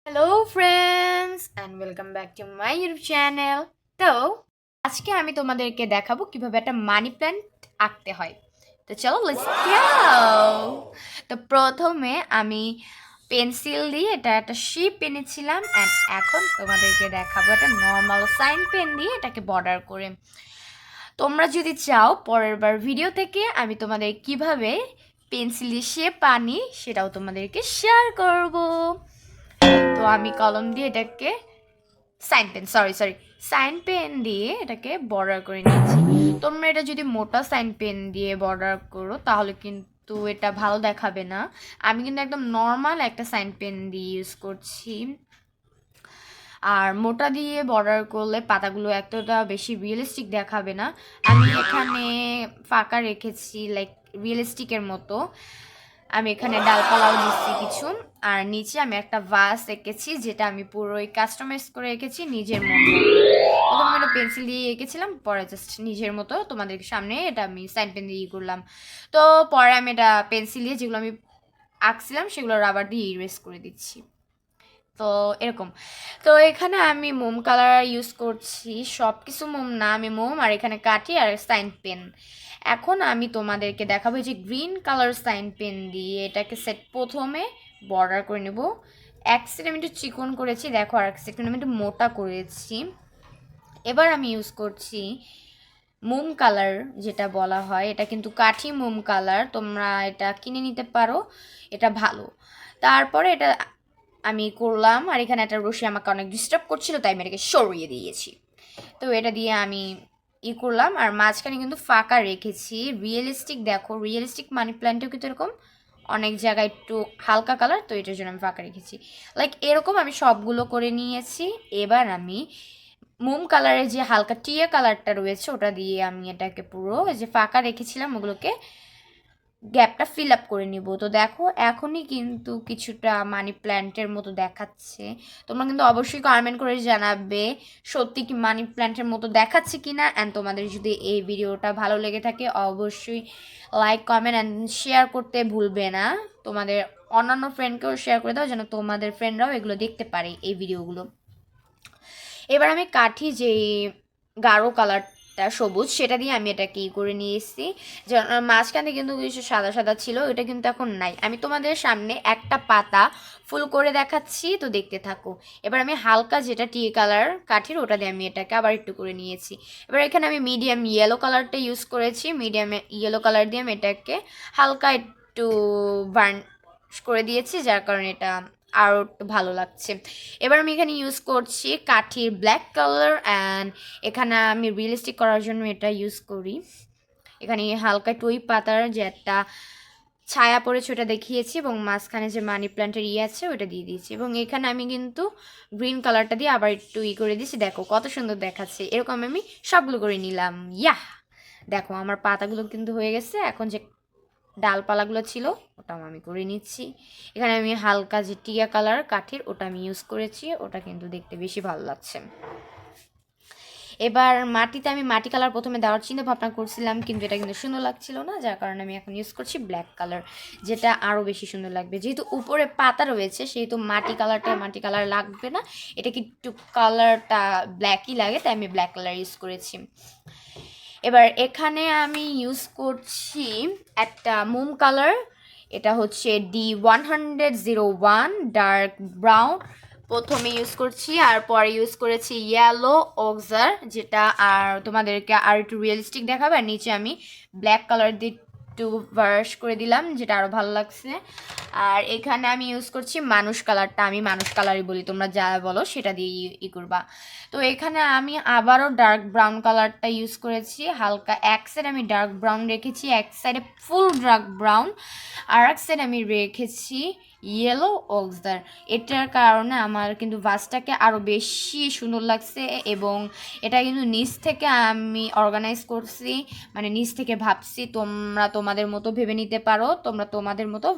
Hello friends and welcome back to my YouTube channel. তো আজকে আমি তোমাদেরকে দেখাবো কিভাবে একটা মানি প্ল্যান্ট আঁকতে হয়। তো চলো লেটস গো। তো প্রথমে আমি পেন্সিল দিয়ে এটা একটা শেপ এনেছিলাম অ্যান্ড এখন তোমাদেরকে দেখাবো একটা নর্মাল সাইন পেন দিয়ে এটাকে বর্ডার করে। তোমরা যদি চাও পরের বার ভিডিও থেকে আমি তোমাদের কিভাবে পেন্সিল দিয়ে শেপ আনি সেটাও তোমাদেরকে শেয়ার করব। তো আমি কলম দিয়ে এটাকে সাইন পেন দিয়ে এটাকে বর্ডার করে নিয়েছি। তোমরা এটা যদি মোটা সাইন পেন দিয়ে বর্ডার করো তাহলে কিন্তু এটা ভালো দেখাবে না। আমি কিন্তু একদম নর্মাল একটা সাইন পেন দিয়ে ইউজ করছি। আর মোটা দিয়ে বর্ডার করলে পাতাগুলো এতটা বেশি রিয়েলিস্টিক দেখাবে না। আমি এখানে ফাঁকা রেখেছি লাইক রিয়েলিস্টিকের মতো। আমি এখানে ডালপালাও দিচ্ছি কিছু। আর নিচে আমি একটা ভাস এঁকেছি যেটা আমি পুরোই কাস্টমাইজ করে এঁকেছি নিজের মতো। প্রথমে এটা পেন্সিল দিয়ে এঁকেছিলাম, পরে জাস্ট নিজের মতো তোমাদের সামনে এটা আমি সাইন পেন দিয়ে করলাম। তো পরে আমি এটা পেন্সিল দিয়ে যেগুলো আমি আঁকছিলাম সেগুলো রাবার দিয়ে ইরেজ করে দিচ্ছি। তো এরকম। তো এখানে আমি মোম কালার ইউজ করছি, সব কিছু মোম না, আমি মোম আর এখানে কাঠি আর সাইন পেন। এখন আমি তোমাদেরকে দেখাবো যে গ্রিন কালার সাইন পেন দিয়ে এটাকে প্রথমে বর্ডার করে নেব। এক সাইড আমি একটু চিকন করেছি দেখো, আর এক সাইড আমি একটু মোটা করেছি। এবার আমি ইউজ করছি মোম কালার, যেটা বলা হয় এটা কিন্তু কাঠি মোম কালার, তোমরা এটা কিনে নিতে পারো, এটা ভালো। তারপরে এটা আমি করলাম, আর এখানে একটা রশি আমাকে অনেক ডিস্টার্ব করছিল তাই আমি এটাকে সরিয়ে দিয়েছি। তো এটা দিয়ে আমি করলাম, আর মাঝখানে কিন্তু ফাঁকা রেখেছি। রিয়েলিস্টিক দেখো, রিয়েলিস্টিক মানি প্ল্যান্টেও কিন্তু এরকম অনেক জায়গায় একটু হালকা কালার, তো এটার জন্য আমি ফাঁকা রেখেছি। লাইক এরকম আমি সবগুলো করে নিয়েছি। এবার আমি মোম কালারের যে হালকা টিয়া কালারটা রয়েছে ওটা দিয়ে আমি এটাকে পুরো যে ফাঁকা রেখেছিলাম ওগুলোকে গ্যাপটা ফিল আপ করে নিব। তো দেখো এখনই কিন্তু কিছুটা মানি প্ল্যান্টের মতো দেখাচ্ছে। তোমরা কিন্তু অবশ্যই কমেন্ট করে জানাবে সত্যি কি মানি প্ল্যান্টের মতো দেখাচ্ছে কিনা। অ্যান্ড তোমাদের যদি এই ভিডিওটা ভালো লেগে থাকে অবশ্যই লাইক কমেন্ট অ্যান্ড শেয়ার করতে ভুলবে না। তোমাদের অন্যান্য ফ্রেন্ডকেও শেয়ার করে দাও যেন তোমাদের ফ্রেন্ডরাও এগুলো দেখতে পারে এই ভিডিওগুলো। এবার আমি কাঠি যেই গাঢ় কালারটা সবুজ সেটা দিয়ে আমি এটা কি করে নিয়ে এসেছি। মাঝখানে কিন্তু কিছু সাদা সাদা ছিল, এটা কিন্তু এখন নাই। আমি তোমাদের সামনে একটা পাতা ফুল করে দেখাচ্ছি, তো দেখতে থাকো। এবার আমি হালকা যেটা টি কালার কাঠির ওটা দিয়ে আমি এটাকে আবার একটু করে নিয়েছি। এবার এখানে আমি মিডিয়াম ইয়েলো কালারটা ইউজ করেছি, মিডিয়াম ইয়েলো কালার দিয়ে আমি এটাকে হালকা একটু বার্ন করে দিয়েছি, যার কারণে এটা আরও একটু ভালো লাগছে। এবার আমি এখানে ইউজ করছি কাঠির ব্ল্যাক কালার, অ্যান্ড এখানে আমি রিয়েলিস্টিক করার জন্য এটা ইউজ করি। এখানে হালকা টুই পাতার যে একটা ছায়া পড়েছে ওটা দেখিয়েছি, এবং মাঝখানে যে মানি প্ল্যান্টের আছে ওটা দিয়ে দিয়েছি, এবং এখানে আমি কিন্তু গ্রিন কালারটা দিয়ে আবার একটু করে দিয়েছি। দেখো কত সুন্দর দেখাচ্ছে। এরকম আমি সবগুলো করে নিলাম। দেখো আমার পাতাগুলো কিন্তু হয়ে গেছে। এখন যে ডালপালাগুলো ছিল ওটাও আমি করে নিচ্ছি। এখানে আমি হালকা যে টিয়া কালার কাঠের ওটা আমি ইউজ করেছি, ওটা কিন্তু দেখতে বেশি ভালো লাগছে। এবার মাটিতে আমি মাটি কালার প্রথমে দেওয়ার চিন্তা ভাবনা করছিলাম, কিন্তু এটা কিন্তু সুন্দর লাগছিল না, যার কারণে আমি এখন ইউজ করছি ব্ল্যাক কালার, যেটা আরও বেশি সুন্দর লাগবে। যেহেতু উপরে পাতা রয়েছে সেহেতু মাটি কালার লাগবে না, এটা কি একটু কালারটা ব্ল্যাকই লাগে, তাই আমি ব্ল্যাক কালার ইউজ করেছি। এবার এখানে আমি ইউজ করছি একটা মোম কালার, এটা হচ্ছে D101 ডার্ক ব্রাউন প্রথমে ইউজ করছি, আর পরে ইউজ করেছি ইয়েলো অক্সার, যেটা আর তোমাদেরকে আর একটু রিয়েলিস্টিক দেখাবে। আর নিচে আমি ব্ল্যাক কালার দিয়ে একটু ভার্স করে দিলাম, যেটা আরও ভালো লাগছে। আর এখানে আমি ইউজ করছি মানুষ কালারটা, আমি মানুষ কালারই বলি, তোমরা যা বলো সেটা দিয়ে করবা। তো এখানে আমি আবারও ডার্ক ব্রাউন কালারটা ইউজ করেছি হালকা। এক সাইড আমি ডার্ক ব্রাউন রেখেছি, এক সাইডে ফুল ডার্ক ব্রাউন, আর এক সাইড আমি রেখেছি ইয়েলো অক্সদার। এটার কারণে আমার কিন্তু ভাসটাকে আরও বেশি সুন্দর লাগছে, এবং এটা কিন্তু নিচ থেকে আমি অর্গানাইজ করছি, মানে নিচ থেকে ভাবছি। তোমরা তোমাদের মতো ভেবে নিতে পারো, তোমরা তোমাদের মতো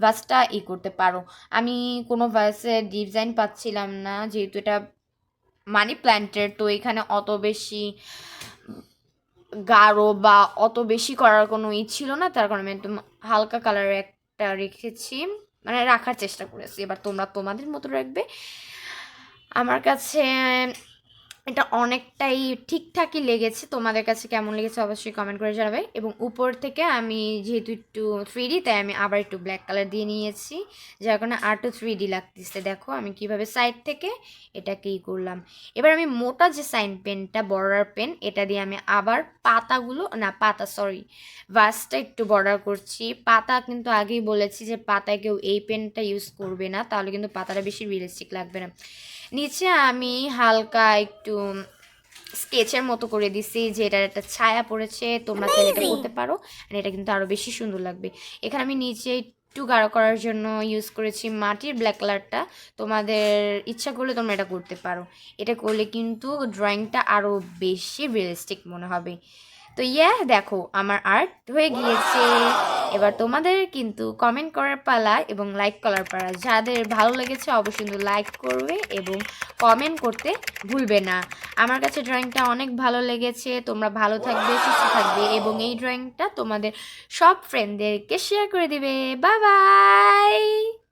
ভাসটা করতে পারো। আমি কোনো ভাসের ডিজাইন পাচ্ছিলাম না, যেহেতু এটা মানি প্ল্যান্টের, তো এখানে অত বেশি গাঢ় বা অত বেশি করার কোনো ছিল না, তার কারণে আমি একদম হালকা কালারের একটা রেখেছি মানে রাখার চেষ্টা করেছি। এবার তোমরা তোমাদের মতো রাখবে। আমার কাছে এটা অনেকটাই ঠিকঠাকই লেগেছে। তোমাদের কাছে কেমন লেগেছে অবশ্যই কমেন্ট করে জানাবে। এবং উপর থেকে আমি যেহেতু একটু 3D, তাই আমি আবার একটু ব্ল্যাক কালার দিয়ে নিয়েছি, যার কারণে আরটু 3D লাগতেছে। দেখো আমি কিভাবে সাইড থেকে এটাকেই করলাম। এবার আমি মোটা যে সাইন পেনটা, বর্ডার পেন, এটা দিয়ে আমি আবার পাতাগুলো, না পাতা সরি, ভাসটা একটু বর্ডার করছি। পাতা কিন্তু আগেই বলেছি যে পাতায় কেউ এই পেনটা ইউজ করবে না, তাহলে কিন্তু পাতাটা বেশি রিয়েলিস্টিক লাগবে না। নিচে আমি হালকা একটু স্কেচের মতো করে দিছি, যে এটার একটা ছায়া পড়েছে, তোমরা চাইলে এটা করতে পারো, আর এটা কিন্তু আরও বেশি সুন্দর লাগবে। এখানে আমি নিচে একটু গাঢ় করার জন্য ইউজ করেছি মাটির ব্ল্যাক কালারটা। তোমাদের ইচ্ছা করলে তোমরা এটা করতে পারো। এটা করলে কিন্তু ড্রয়িংটা আরও বেশি রিয়েলিস্টিক মনে হবে। তো দেখো আমার আর্ট হয়ে গিয়েছে। এবার তোমাদের কিন্তু কমেন্ট করার পালা এবং লাইক করার পালা। যাদের ভালো লেগেছে অবশ্যই কিন্তু লাইক করবে এবং কমেন্ট করতে ভুলবে না। আমার কাছে ড্রয়িংটা অনেক ভালো লেগেছে। তোমরা ভালো থাকবে, সুস্থ থাকবে এবং এই ড্রয়িংটা তোমাদের সব ফ্রেন্ডদেরকে শেয়ার করে দিবে। Bye bye.